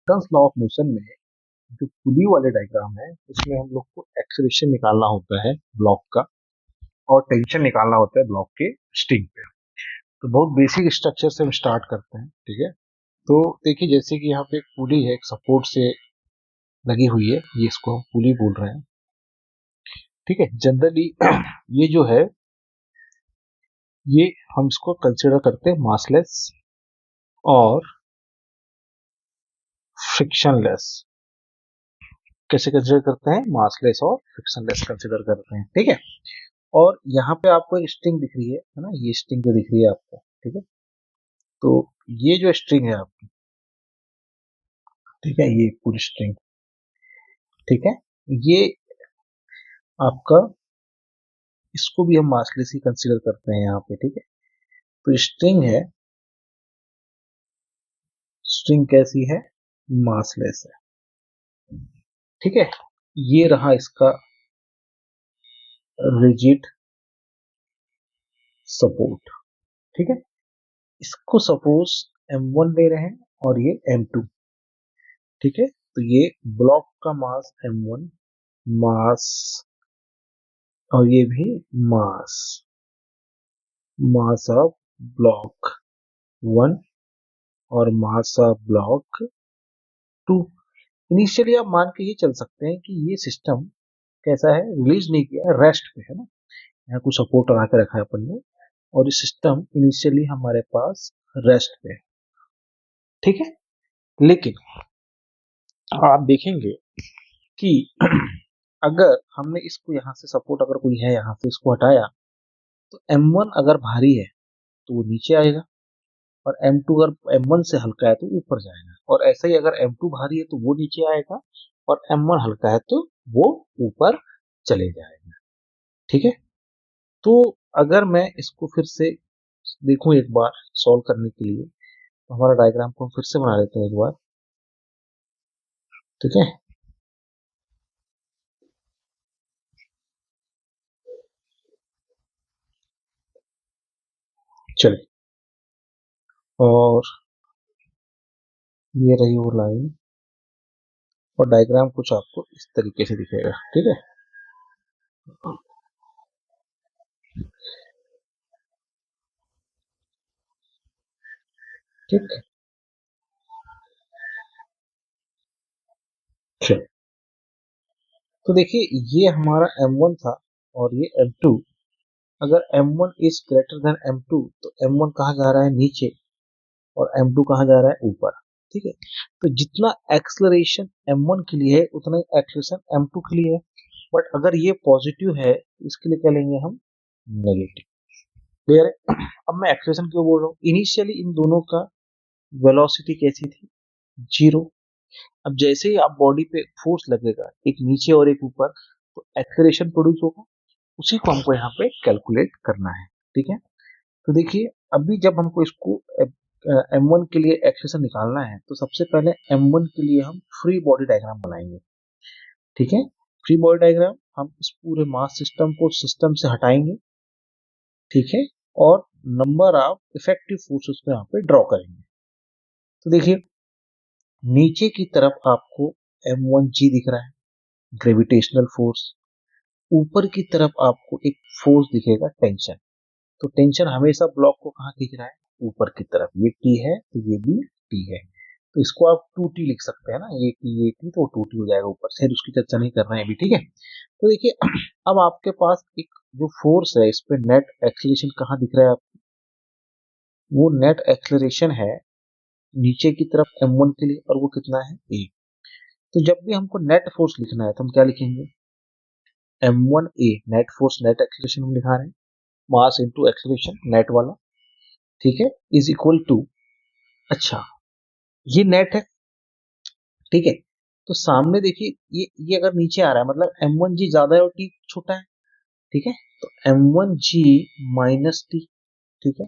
Newton's law of motion में जो पुली वाले डायग्राम है उसमें हम लोग को एक्सेलरेशन निकालना होता है ब्लॉक का और टेंशन निकालना होता है ब्लॉक के स्ट्रिंग पे। तो बहुत बेसिक स्ट्रक्चर से हम स्टार्ट करते हैं, ठीक है। तो देखिए जैसे कि यहाँ पे एक पुली है, एक सपोर्ट से लगी हुई है, ये इसको हम पुली बोल रहे हैं, ठीक है। जनरली ये जो है ये हम इसको कंसिडर करते हैं मासलेस और फ्रिक्शनलेस। कैसे कंसिडर करते हैं? मासलेस और फ्रिक्शनलेस कंसिडर करते हैं, ठीक है। और यहाँ पे आपको एक स्ट्रिंग दिख रही है ना, ये स्ट्रिंग जो दिख रही है आपको, ठीक है। तो ये जो स्ट्रिंग है आपकी, ठीक है, ये पूरी स्ट्रिंग, ठीक है, ये आपका, इसको भी हम मासलेस ही कंसिडर करते हैं यहाँ पे, ठीक है। तो स्ट्रिंग है, स्ट्रिंग कैसी है? मासलेस है, ठीक है। ये रहा इसका रिजिड सपोर्ट, ठीक है। इसको सपोज M1 ले रहे हैं और ये M2, ठीक है। तो ये ब्लॉक का मास M1 मास और ये भी मास, मास ऑफ ब्लॉक 1 और मास ऑफ ब्लॉक 2। इनिशियली आप मान के ये चल सकते हैं कि ये सिस्टम कैसा है, रिलीज नहीं किया है, रेस्ट पे है ना, यहाँ कुछ सपोर्ट लगा के रखा है अपन ने और ये सिस्टम इनिशियली हमारे पास रेस्ट पे है, ठीक है। लेकिन आप देखेंगे कि अगर हमने इसको यहाँ से सपोर्ट, अगर कोई है यहाँ से इसको हटाया, तो M1 अगर भारी है तो वो नीचे आएगा और M2 अगर M1 से हल्का है तो ऊपर जाएगा, और ऐसा ही अगर M2 भारी है तो वो नीचे आएगा और M1 हल्का है तो वो ऊपर चले जाएगा, ठीक है। तो अगर मैं इसको फिर से देखूं एक बार सॉल्व करने के लिए, तो हमारा डायग्राम को हम फिर से बना लेते हैं एक बार, ठीक है। चलिए, और ये रही वो लाइन और डायग्राम कुछ आपको इस तरीके से दिखेगा, ठीक है। ठीक है, चलिए। तो देखिए ये हमारा M1 था और ये M2। अगर M1 is greater than M2 तो M1 कहाँ जा रहा है? नीचे, और M2 कहाँ जा रहा है? ऊपर, ठीक है। तो जितना एक्सलरेशन M1 के लिए है उतना ही एक्सलरेशन M2 के लिए है, बट अगर ये पॉजिटिव है इसके लिए क्या लेंगे हम? नेगेटिव। क्लियर है? अब मैं एक्सलरेशन क्यों बोल रहा हूँ? इनिशियली इन दोनों का वेलोसिटी कैसी थी? 0। अब जैसे ही आप बॉडी पे फोर्स लगेगा, एक नीचे और एक ऊपर, तो एक्सलरेशन प्रोड्यूस होगा, उसी को हमको यहाँ पे कैलकुलेट करना है, ठीक है। तो देखिए अभी जब हमको इसको M1 के लिए एक्सप्रेशन निकालना है तो सबसे पहले M1 के लिए हम फ्री बॉडी डायग्राम बनाएंगे, ठीक है। फ्री बॉडी डायग्राम हम इस पूरे मास सिस्टम को सिस्टम से हटाएंगे, ठीक है, और नंबर ऑफ इफेक्टिव फोर्सेस को यहाँ पे ड्रॉ करेंगे। तो देखिए नीचे की तरफ आपको M1G दिख रहा है, ग्रेविटेशनल फोर्स। ऊपर की तरफ आपको एक फोर्स दिखेगा, टेंशन। तो टेंशन हमेशा ब्लॉक को कहाँ खींच रहा है? ऊपर की तरफ। ये T है तो ये भी T है, तो इसको आप 2T लिख सकते हैं ना, ये T तो 2T हो जाएगा ऊपर से, उसकी चर्चा नहीं कर रहे हैं अभी, ठीक है। तो देखिए अब आपके पास एक जो फोर्स है इस पे नेट एक्सीलरेशन कहाँ दिख रहा है आपको? वो नेट एक्सीलरेशन है नीचे की तरफ M1 के लिए, और वो कितना है? A। तो जब भी हमको नेट फोर्स लिखना है तो हम क्या लिखेंगे? M1A, net force, net acceleration हम लिखा रहे हैं, मास इंटू एक्सीलरेशन नेट वाला, ठीक है, इज इक्वल टू, अच्छा ये नेट है, ठीक है। तो सामने देखिए ये अगर नीचे आ रहा है मतलब M1G ज्यादा है और T छोटा है, ठीक है। तो M1G माइनस T, ठीक है,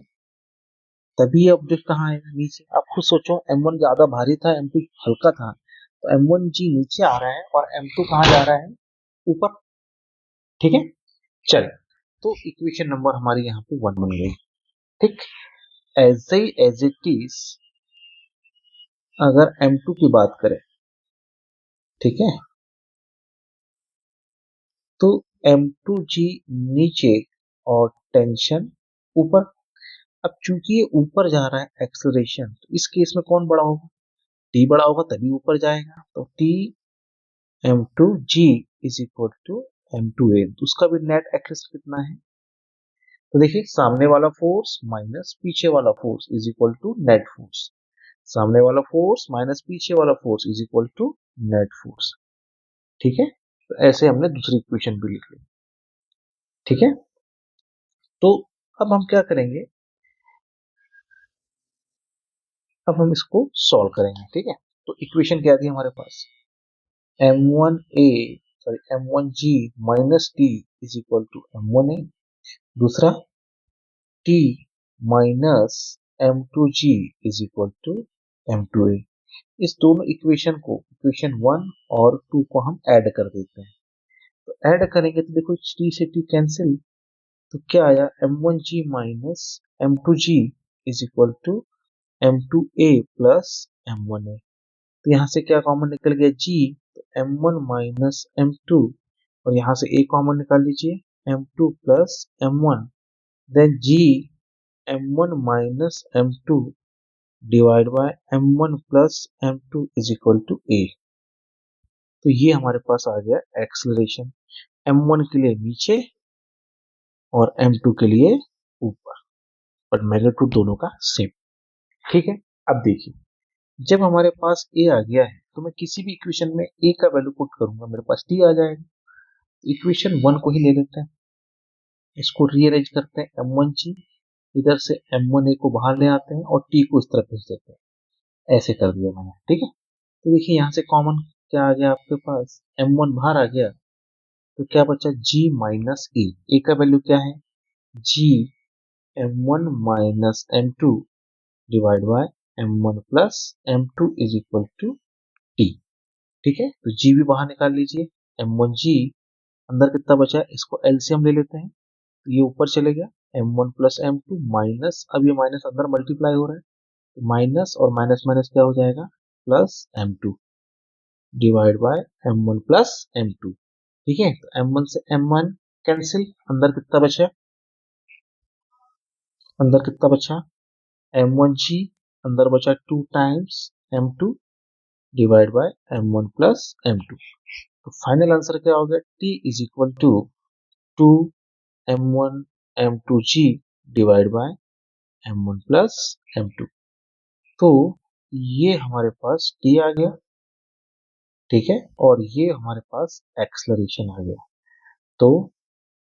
तभी ये ऑब्जेक्ट कहाँ आएगा? नीचे। आप खुद सोचो, M1 ज्यादा भारी था, M2 हल्का था, तो M1G नीचे आ रहा है और M2 कहाँ जा रहा है? ऊपर, ठीक है। चल, तो इक्वेशन नंबर हमारी यहाँ पे 1 बन गई, ठीक। एज इट इज अगर M2 की बात करें, ठीक है, तो M2G नीचे और टेंशन ऊपर। अब चूंकि ये ऊपर जा रहा है एक्सलरेशन, तो इस केस में कौन बड़ा होगा? T बड़ा होगा तभी ऊपर जाएगा। तो T M2G is equal to M2A। तो उसका भी नेट एक्सेलरेशन कितना है? तो देखिए, सामने वाला फोर्स माइनस पीछे वाला force is equal to net force. सामने वाला फोर्स माइनस पीछे वाला force is equal to net force. ठीक है, तो ऐसे हमने दूसरी इक्वेशन भी लिख ली। ठीक है, तो अब हम क्या करेंगे, अब हम इसको सॉल्व करेंगे। ठीक है, तो इक्वेशन क्या थी हमारे पास? M1A sorry M1G minus T is equal to M1A। दूसरा T minus M2G is equal to M2A। इस दोनों इक्वेशन को, इक्वेशन 1 और 2 को हम ऐड कर देते हैं। तो ऐड करेंगे तो देखो, T से T कैंसिल, तो क्या आया? M1G minus M2G is equal to M2A plus M1A। तो यहाँ से क्या कॉमन निकल गया? G। तो M1 माइनस M2, और यहाँ से A कॉमन निकाल लीजिए, M2 plus M1, then G M1 minus M2 divide by M1 plus M2 is equal to A। तो ये हमारे पास आ गया एक्सलरेशन, M1 के लिए नीचे और M2 के लिए ऊपर, बट मैग्नीट्यूड दोनों का सेम। ठीक है, अब देखिए, जब हमारे पास A आ गया है, तो मैं किसी भी इक्वेशन में A का वैल्यू पुट करूंगा, मेरे पास T आ जाएगा। इक्वेशन 1 को ही ले लेते हैं, इसको रीअरेंज करते हैं। M1G इधर से M1A को बाहर ले आते हैं और T को इस तरफ भेज देते हैं। ऐसे कर दिया मैंने। ठीक है, तो देखिए यहाँ से कॉमन क्या आ गया आपके पास? M1 बाहर आ गया, तो क्या बचा? G माइनस A का वैल्यू क्या है? G M1 minus M2 divide by M1 plus M2 is equal to T। ठीक है, तो G भी बाहर निकाल लीजिए। M1G अंदर कितना बचा है, इसको एलसीएम ले लेते हैं, तो ये ऊपर चले गया। M1 प्लस M2 माइनस, अब ये माइनस अंदर मल्टीप्लाई हो रहा है, तो माइनस और माइनस माइनस क्या हो जाएगा? Plus M2 divide by M1 plus M2। ठीक है, तो M1 से M1 कैंसिल, अंदर कितना बचा? अंदर कितना बचा? M1G अंदर बचा 2 times M2 divide by M1 plus M2। तो फाइनल आंसर क्या हो गया? T is equal to 2 M1 M2G divide by M1 plus M2। तो ये हमारे पास T आ गया। ठीक है, और ये हमारे पास एक्सलरेशन आ गया। तो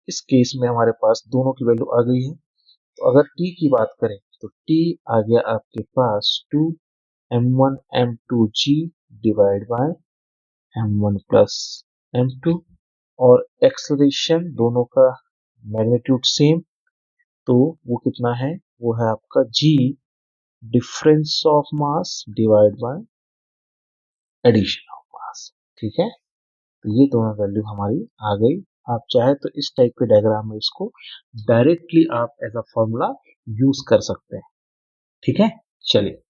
इस केस में हमारे पास दोनों की वैल्यू आ गई है। तो अगर T की बात करें, तो T आ गया आपके पास 2 M1 M2G divide by M1 plus M2, और एक्सलरेशन दोनों का मैग्नीट्यूड सेम, तो वो कितना है? वो है आपका G difference of mass divide by addition of mass. ठीक है, तो ये दोनों वैल्यू हमारी आ गई। आप चाहे तो इस टाइप के डायग्राम में इसको डायरेक्टली आप एज अ फॉर्मूला यूज कर सकते हैं। ठीक है, चलिए।